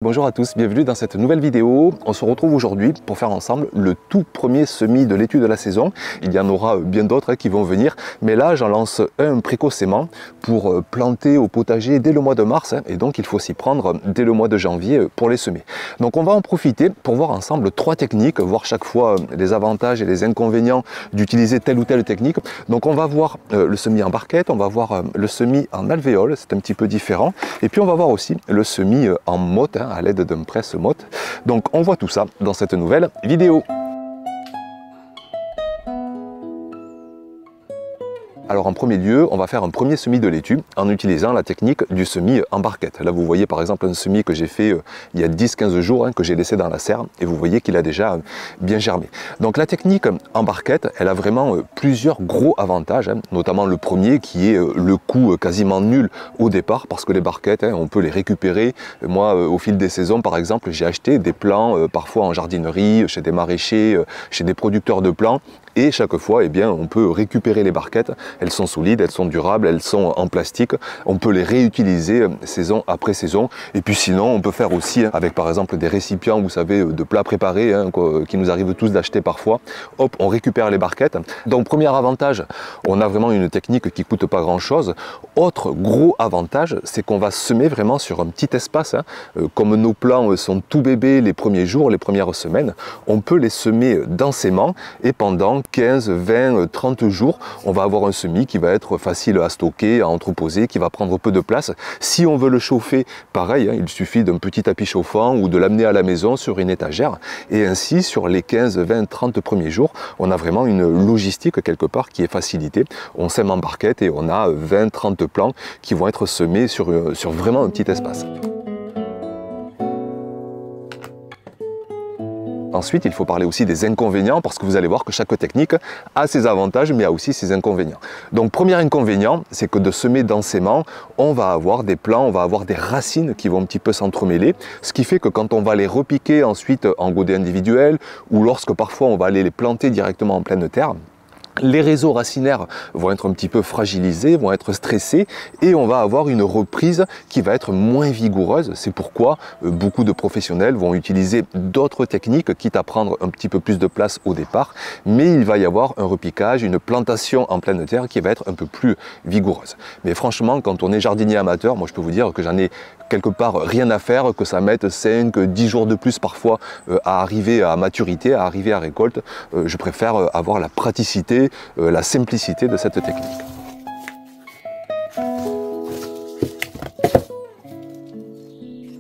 Bonjour à tous, bienvenue dans cette nouvelle vidéo. On se retrouve aujourd'hui pour faire ensemble le tout premier semis de laitue de la saison. Il y en aura bien d'autres qui vont venir, mais là j'en lance un précocement pour planter au potager dès le mois de mars, et donc il faut s'y prendre dès le mois de janvier pour les semer. Donc on va en profiter pour voir ensemble trois techniques, voir chaque fois les avantages et les inconvénients d'utiliser telle ou telle technique. Donc on va voir le semis en barquette, on va voir le semis en alvéole, c'est un petit peu différent, et puis on va voir aussi le semis en motte, à l'aide d'un presse-motte. Donc on voit tout ça dans cette nouvelle vidéo. Alors en premier lieu, on va faire un premier semis de laitue en utilisant la technique du semis en barquette. Là vous voyez par exemple un semis que j'ai fait il y a 10-15 jours, que j'ai laissé dans la serre, et vous voyez qu'il a déjà bien germé. Donc la technique en barquette, elle a vraiment plusieurs gros avantages, notamment le premier qui est le coût quasiment nul au départ, parce que les barquettes, on peut les récupérer. Moi au fil des saisons par exemple, j'ai acheté des plants parfois en jardinerie, chez des maraîchers, chez des producteurs de plants. Et chaque fois, eh bien, on peut récupérer les barquettes. Elles sont solides, elles sont durables, elles sont en plastique. On peut les réutiliser saison après saison. Et puis sinon, on peut faire aussi avec par exemple des récipients, vous savez, de plats préparés, qui nous arrivent tous d'acheter parfois. Hop, on récupère les barquettes. Donc premier avantage, on a vraiment une technique qui coûte pas grand chose. Autre gros avantage, c'est qu'on va semer vraiment sur un petit espace. Comme nos plants sont tout bébés les premiers jours, les premières semaines, on peut les semer densément et pendant 15, 20, 30 jours, on va avoir un semis qui va être facile à stocker, à entreposer, qui va prendre peu de place. Si on veut le chauffer, pareil, il suffit d'un petit tapis chauffant ou de l'amener à la maison sur une étagère. Et ainsi, sur les 15, 20, 30 premiers jours, on a vraiment une logistique quelque part qui est facilitée. On sème en barquette et on a 20, 30 plants qui vont être semés sur vraiment un petit espace. Ensuite, il faut parler aussi des inconvénients parce que vous allez voir que chaque technique a ses avantages mais a aussi ses inconvénients. Donc premier inconvénient, c'est que de semer densément, on va avoir des plants, on va avoir des racines qui vont un petit peu s'entremêler, ce qui fait que quand on va les repiquer ensuite en godets individuels ou lorsque parfois on va aller les planter directement en pleine terre, les réseaux racinaires vont être un petit peu fragilisés, vont être stressés et on va avoir une reprise qui va être moins vigoureuse. C'est pourquoi beaucoup de professionnels vont utiliser d'autres techniques, quitte à prendre un petit peu plus de place au départ, mais il va y avoir un repiquage, une plantation en pleine terre qui va être un peu plus vigoureuse. Mais franchement, quand on est jardinier amateur, moi je peux vous dire que j'en ai quelque part rien à faire, que ça mette 5, 10 jours de plus parfois à arriver à maturité, à arriver à récolte. Je préfère avoir la praticité, la simplicité de cette technique.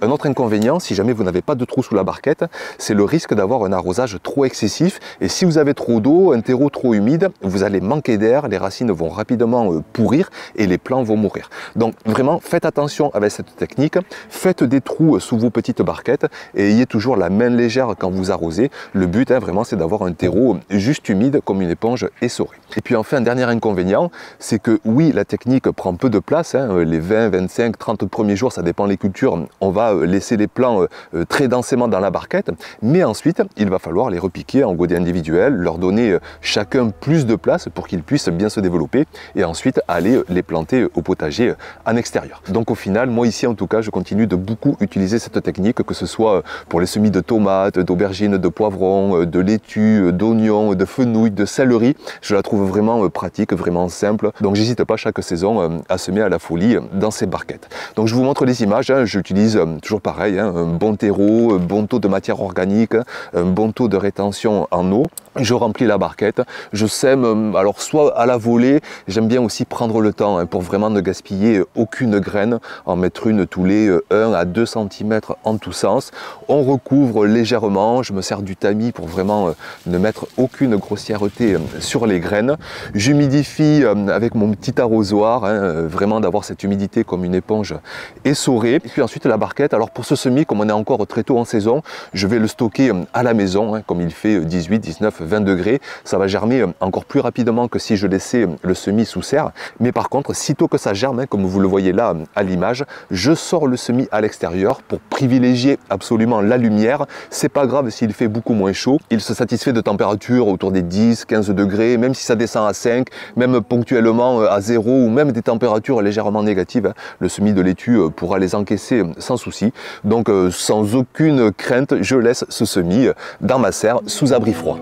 Un autre inconvénient, si jamais vous n'avez pas de trou sous la barquette, c'est le risque d'avoir un arrosage trop excessif. Et si vous avez trop d'eau, un terreau trop humide, vous allez manquer d'air, les racines vont rapidement pourrir et les plants vont mourir. Donc vraiment, faites attention avec cette technique. Faites des trous sous vos petites barquettes et ayez toujours la main légère quand vous arrosez. Le but, vraiment, c'est d'avoir un terreau juste humide comme une éponge essorée. Et puis enfin, un dernier inconvénient, c'est que oui, la technique prend peu de place. Les 20, 25, 30 premiers jours, ça dépend des cultures. On va laisser les plants très densément dans la barquette, mais ensuite il va falloir les repiquer en godets individuels, leur donner chacun plus de place pour qu'ils puissent bien se développer et ensuite aller les planter au potager en extérieur. Donc au final, moi ici en tout cas, je continue de beaucoup utiliser cette technique, que ce soit pour les semis de tomates, d'aubergines, de poivrons, de laitue, d'oignons, de fenouil, de céleri. Je la trouve vraiment pratique, vraiment simple, donc j'hésite pas chaque saison à semer à la folie dans ces barquettes. Donc je vous montre les images, j'utilise toujours pareil, un bon terreau, un bon taux de matière organique, un bon taux de rétention en eau. Je remplis la barquette, je sème, alors soit à la volée, j'aime bien aussi prendre le temps pour vraiment ne gaspiller aucune graine, en mettre une tous les 1 à 2 cm en tous sens. On recouvre légèrement, je me sers du tamis pour vraiment ne mettre aucune grossièreté sur les graines. J'humidifie avec mon petit arrosoir, vraiment d'avoir cette humidité comme une éponge essorée. Et puis ensuite la barquette, alors pour ce semis, comme on est encore très tôt en saison, je vais le stocker à la maison, comme il fait 18, 19, 20 degrés, ça va germer encore plus rapidement que si je laissais le semis sous serre. Mais par contre, sitôt que ça germe, comme vous le voyez là à l'image, je sors le semis à l'extérieur pour privilégier absolument la lumière. C'est pas grave s'il fait beaucoup moins chaud, il se satisfait de températures autour des 10-15 degrés, même si ça descend à 5, même ponctuellement à 0 ou même des températures légèrement négatives, le semis de laitue pourra les encaisser sans souci. Donc sans aucune crainte, je laisse ce semis dans ma serre sous abri froid.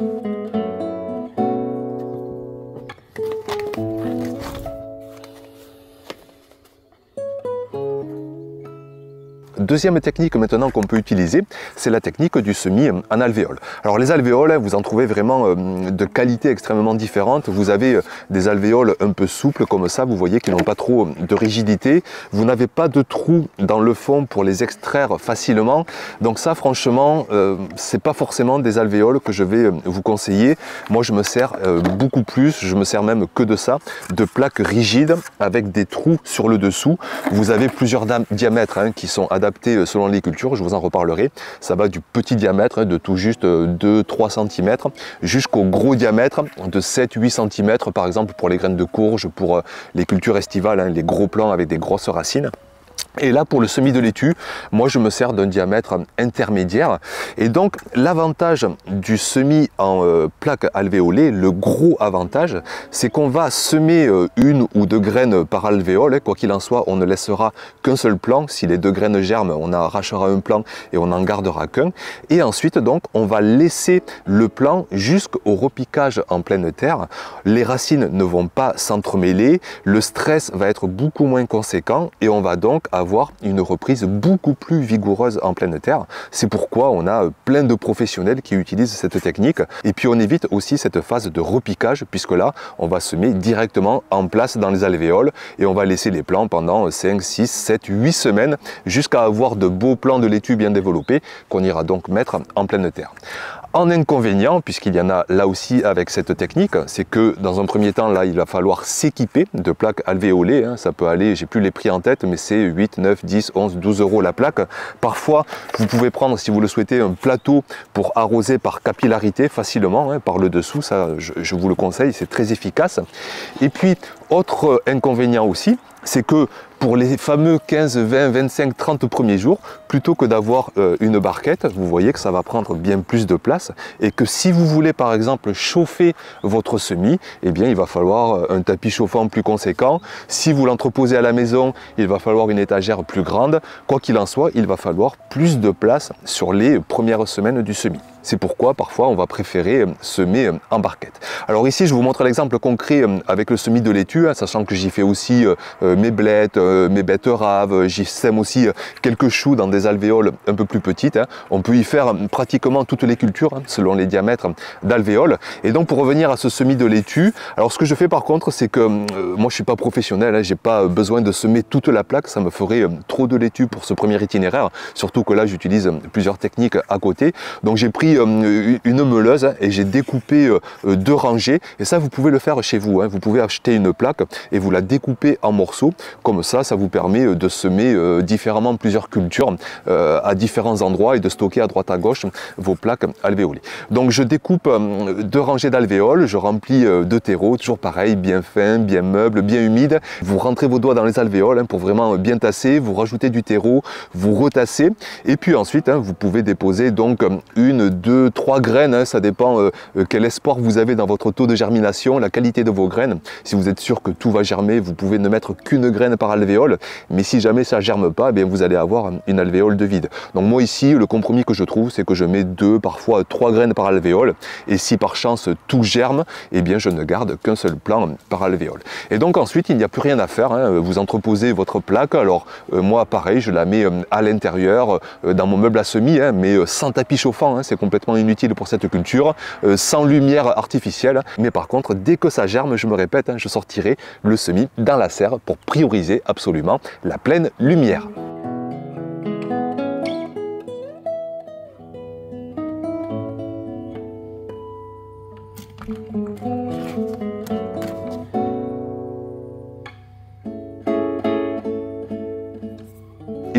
Deuxième technique maintenant qu'on peut utiliser, c'est la technique du semis en alvéole. Alors les alvéoles, vous en trouvez vraiment de qualité extrêmement différentes. Vous avez des alvéoles un peu souples comme ça, vous voyez, qui n'ont pas trop de rigidité. Vous n'avez pas de trou dans le fond pour les extraire facilement. Donc ça, franchement, c'est pas forcément des alvéoles que je vais vous conseiller. Moi, je me sers beaucoup plus, je me sers même que de ça, de plaques rigides avec des trous sur le dessous. Vous avez plusieurs diamètres qui sont adaptés selon les cultures, je vous en reparlerai. Ça va du petit diamètre de tout juste 2-3 cm jusqu'au gros diamètre de 7-8 cm par exemple pour les graines de courge, pour les cultures estivales, les gros plants avec des grosses racines. Et là, pour le semis de laitue, moi je me sers d'un diamètre intermédiaire. Et donc l'avantage du semis en plaque alvéolée, le gros avantage, c'est qu'on va semer une ou deux graines par alvéole. Quoi qu'il en soit, on ne laissera qu'un seul plant. Si les deux graines germent, on arrachera un plant et on n'en gardera qu'un. Et ensuite, donc, on va laisser le plant jusqu'au repiquage en pleine terre. Les racines ne vont pas s'entremêler, le stress va être beaucoup moins conséquent et on va donc avoir une reprise beaucoup plus vigoureuse en pleine terre. C'est pourquoi on a plein de professionnels qui utilisent cette technique. Et puis on évite aussi cette phase de repiquage, puisque là, on va semer directement en place dans les alvéoles et on va laisser les plants pendant 5, 6, 7, 8 semaines jusqu'à avoir de beaux plants de laitue bien développés qu'on ira donc mettre en pleine terre. En inconvénient, puisqu'il y en a là aussi avec cette technique, c'est que dans un premier temps, là, il va falloir s'équiper de plaques alvéolées. Ça peut aller, j'ai plus les prix en tête, mais c'est 8, 9, 10, 11, 12 euros la plaque. Parfois, vous pouvez prendre, si vous le souhaitez, un plateau pour arroser par capillarité facilement, par le dessous. Ça, je vous le conseille, c'est très efficace. Et puis, autre inconvénient aussi, c'est que pour les fameux 15, 20, 25, 30 premiers jours, plutôt que d'avoir une barquette, vous voyez que ça va prendre bien plus de place et que si vous voulez par exemple chauffer votre semis, eh bien il va falloir un tapis chauffant plus conséquent. Si vous l'entreposez à la maison, il va falloir une étagère plus grande. Quoi qu'il en soit, il va falloir plus de place sur les premières semaines du semis. C'est pourquoi parfois on va préférer semer en barquette. Alors ici je vous montre l'exemple concret avec le semis de laitue, sachant que j'y fais aussi mes blettes, mes betteraves, j'y sème aussi quelques choux dans des alvéoles un peu plus petites. On peut y faire pratiquement toutes les cultures selon les diamètres d'alvéoles. Et donc pour revenir à ce semis de laitue, alors ce que je fais par contre c'est que moi je suis pas professionnel, j'ai pas besoin de semer toute la plaque, ça me ferait trop de laitue pour ce premier itinéraire, surtout que là j'utilise plusieurs techniques à côté. Donc j'ai pris une meuleuse et j'ai découpé 2 rangées et ça vous pouvez le faire chez vous, vous pouvez acheter une plaque et vous la découpez en morceaux, comme ça vous permet de semer différemment plusieurs cultures à différents endroits et de stocker à droite à gauche vos plaques alvéolées. Donc je découpe 2 rangées d'alvéoles, je remplis de terreau, toujours pareil, bien fin, bien meuble, bien humide. Vous rentrez vos doigts dans les alvéoles pour vraiment bien tasser, vous rajoutez du terreau, vous retassez et puis ensuite vous pouvez déposer donc 1, 2, 3 graines, ça dépend quel espoir vous avez dans votre taux de germination, la qualité de vos graines. Si vous êtes sûr que tout va germer, vous pouvez ne mettre qu'une graine par alvéole, mais si jamais ça germe pas, bien vous allez avoir une alvéole de vide. Donc moi ici, le compromis que je trouve, c'est que je mets 2, parfois 3 graines par alvéole, et si par chance tout germe, eh bien je ne garde qu'un seul plant par alvéole. Et donc ensuite, il n'y a plus rien à faire, vous entreposez votre plaque, alors moi pareil, je la mets à l'intérieur, dans mon meuble à semis, mais sans tapis chauffant, c'est complètement inutile pour cette culture, sans lumière artificielle, mais par contre, dès que ça germe, je me répète, je sortirai le semis dans la serre pour prioriser absolument la pleine lumière.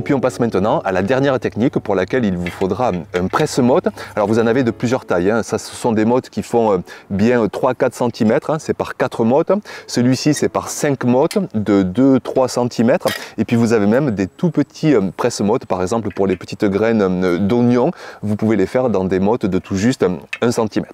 puis on passe maintenant à la dernière technique pour laquelle il vous faudra un presse-motte. Alors vous en avez de plusieurs tailles, hein. Ça, ce sont des mottes qui font bien 3-4 cm, hein. C'est par 4 mottes. Celui-ci c'est par 5 mottes de 2-3 cm. Et puis vous avez même des tout petits presse-mottes, par exemple pour les petites graines d'oignon, vous pouvez les faire dans des mottes de tout juste 1 cm.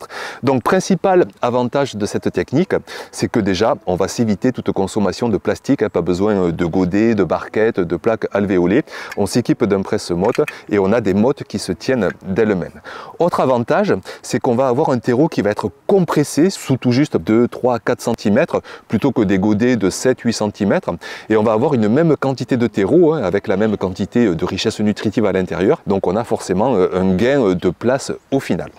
Donc principal avantage de cette technique, c'est que déjà on va s'éviter toute consommation de plastique, hein. Pas besoin de godets, de barquettes, de plaques alvéolées. On s'équipe d'un presse-motte et on a des mottes qui se tiennent d'elles-mêmes. Autre avantage, c'est qu'on va avoir un terreau qui va être compressé sous tout juste 2, 3, 4 cm plutôt que des godets de 7-8 cm. Et on va avoir une même quantité de terreau, hein, avec la même quantité de richesse nutritive à l'intérieur. Donc on a forcément un gain de place au final.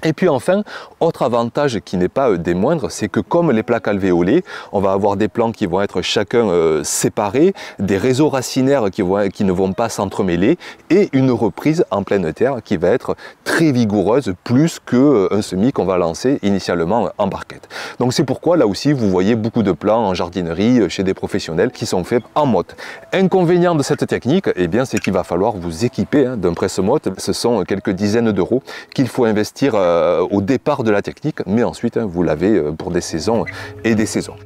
Et puis enfin, autre avantage qui n'est pas des moindres, c'est que comme les plaques alvéolées, on va avoir des plants qui vont être chacun séparés, des réseaux racinaires qui ne vont pas s'entremêler et une reprise en pleine terre qui va être très vigoureuse, plus qu'un semis qu'on va lancer initialement en barquette. Donc c'est pourquoi là aussi vous voyez beaucoup de plants en jardinerie chez des professionnels qui sont faits en motte. Inconvénient de cette technique, eh bien c'est qu'il va falloir vous équiper d'un presse-motte. Ce sont quelques dizaines d'euros qu'il faut investir au départ de la technique, mais ensuite vous l'avez pour des saisons et des saisons.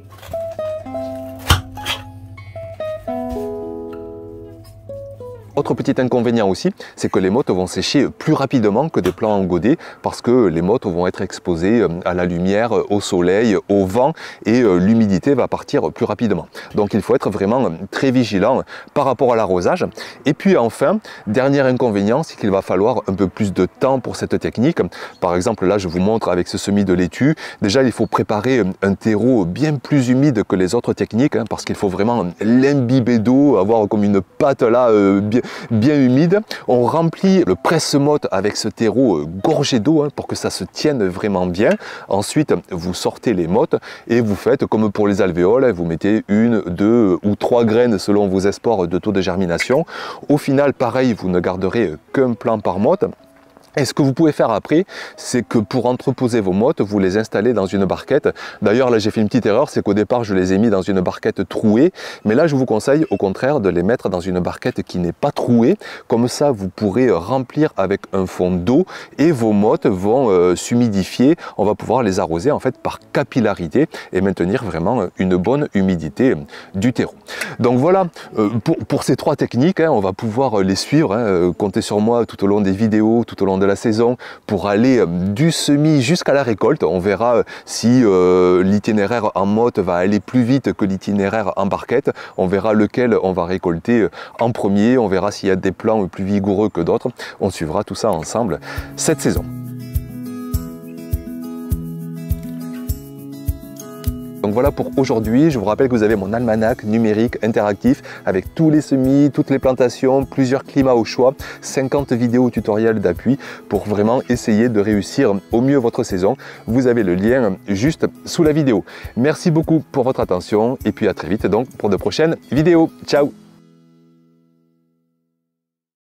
Autre petit inconvénient aussi, c'est que les mottes vont sécher plus rapidement que des plants en godet parce que les mottes vont être exposées à la lumière, au soleil, au vent et l'humidité va partir plus rapidement. Donc il faut être vraiment très vigilant par rapport à l'arrosage. Et puis enfin, dernier inconvénient, c'est qu'il va falloir un peu plus de temps pour cette technique. Par exemple, là je vous montre avec ce semis de laitue. Déjà il faut préparer un terreau bien plus humide que les autres techniques, hein, parce qu'il faut vraiment l'imbiber d'eau, avoir comme une pâte là bien humide. On remplit le presse-motte avec ce terreau gorgé d'eau, hein, pour que ça se tienne vraiment bien. Ensuite, vous sortez les mottes et vous faites comme pour les alvéoles, vous mettez 1, 2 ou 3 graines selon vos espoirs de taux de germination. Au final, pareil, vous ne garderez qu'un plant par motte. Et ce que vous pouvez faire après, c'est que pour entreposer vos mottes, vous les installez dans une barquette. D'ailleurs, là j'ai fait une petite erreur, c'est qu'au départ je les ai mis dans une barquette trouée. Mais là je vous conseille au contraire de les mettre dans une barquette qui n'est pas trouée. Comme ça vous pourrez remplir avec un fond d'eau et vos mottes vont s'humidifier. On va pouvoir les arroser en fait par capillarité et maintenir vraiment une bonne humidité du terreau. Donc voilà, pour ces 3 techniques, hein, on va pouvoir les suivre. Hein, comptez sur moi tout au long des vidéos, tout au long de la saison pour aller du semis jusqu'à la récolte. On verra si l'itinéraire en motte va aller plus vite que l'itinéraire en barquette. On verra lequel on va récolter en premier. On verra s'il y a des plants plus vigoureux que d'autres. On suivra tout ça ensemble cette saison. Donc voilà pour aujourd'hui. Je vous rappelle que vous avez mon almanach numérique interactif avec tous les semis, toutes les plantations, plusieurs climats au choix, 50 vidéos tutoriels d'appui pour vraiment essayer de réussir au mieux votre saison. Vous avez le lien juste sous la vidéo. Merci beaucoup pour votre attention et puis à très vite donc pour de prochaines vidéos. Ciao!